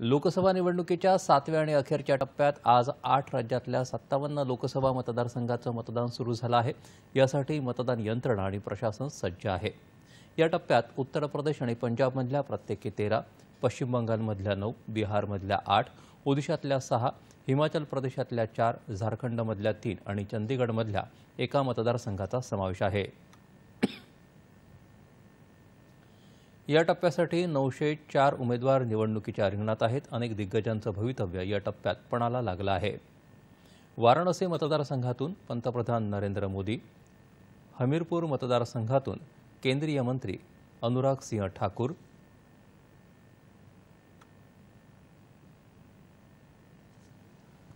लोकसभा निवडणुकीच्या 7व्या आणि अखेरच्या टप्प्यात आज 8 राज्यातल्या 57 लोकसभा मतदारसंघाचं मतदान सुरू झालं आहे। यासाठी मतदान यंत्रणा आणि प्रशासन सज्ज आहे। या टप्प्यात उत्तर प्रदेश आणि पंजाबमधल्या प्रत्येकी 13, पश्चिम बंगालमधल्या 9, बिहारमधल्या 8, ओदिशातल्या 6, हिमाचल प्रदेशातल्या 4, झारखंडमधल्या 3 आणि चंदीगडमधल्या 1 मतदारसंघाचा समावेश आहे। या टप्प्यासाठी 904 उमेदवार निवडणुकीच्या रिंगणात आहेत। अनेक दिग्गजांचं भवितव्य या टप्प्यात पणाला लागलं आहे। वाराणसी मतदारसंघातून पंतप्रधान नरेंद्र मोदी, हमीरपूर मतदारसंघातून केंद्रीय मंत्री अनुराग सिंह ठाकूर,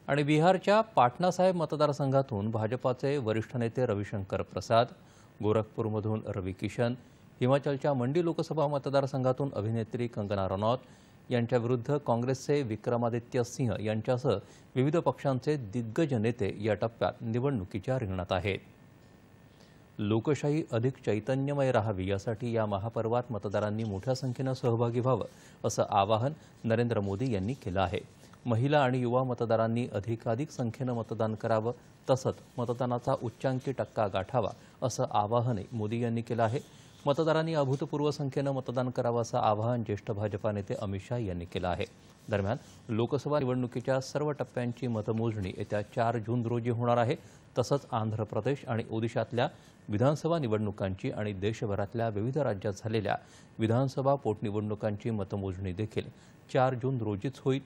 आणि बिहारच्या पाटणा साहेब मतदारसंघातून भाजपाचे वरिष्ठ नेते रविशंकर प्रसाद, गोरखपूरमधून रवि किशन, हिमाचलच्या मंडी लोकसभा मतदारसंघातून अभिनेत्री कंगना रनौत यांच्याविरुद्ध काँग्रेसचे विक्रमादित्य सिंह यांच्यासह विविध पक्षांचे दिग्गज नेते या टप्प्यात निवडणुकीच्या रिंगणात आहेत। लोकशाही अधिक चैतन्यमय राहावी यासाठी या महापर्वात मतदारांनी मोठ्या संख्येनं सहभागी व्हावं असं आवाहन नरेंद्र मोदी यांनी केलं आहे। महिला आणि युवा मतदारांनी अधिकाधिक संख्येनं मतदान करावं तसंच मतदानाचा उच्चांकी टक्का गाठावा असं आवाहनही मोदी यांनी केलं आहे। मतदारांनी अभूतपूर्व संख्येनं मतदान करावं असं आवाहन ज्येष्ठ भाजपा नेते अमित शाह यांनी केलं आहे। दरम्यान लोकसभा निवडणुकीच्या सर्व टप्प्यांची मतमोजणी येत्या 4 जून रोजी होणार आहे। तसंच आंध्र प्रदेश आणि ओदिशातल्या विधानसभा निवडणुकांची आणि देशभरातल्या विविध राज्यात झालेल्या विधानसभा पोटनिवडणुकांची मतमोजणी देखील 4 जून रोजीच होईल।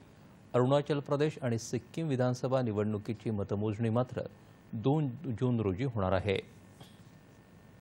अरुणाचल प्रदेश आणि सिक्कीम विधानसभा निवडणुकीची मतमोजणी मात्र 2 जून रोजी होणार आहे।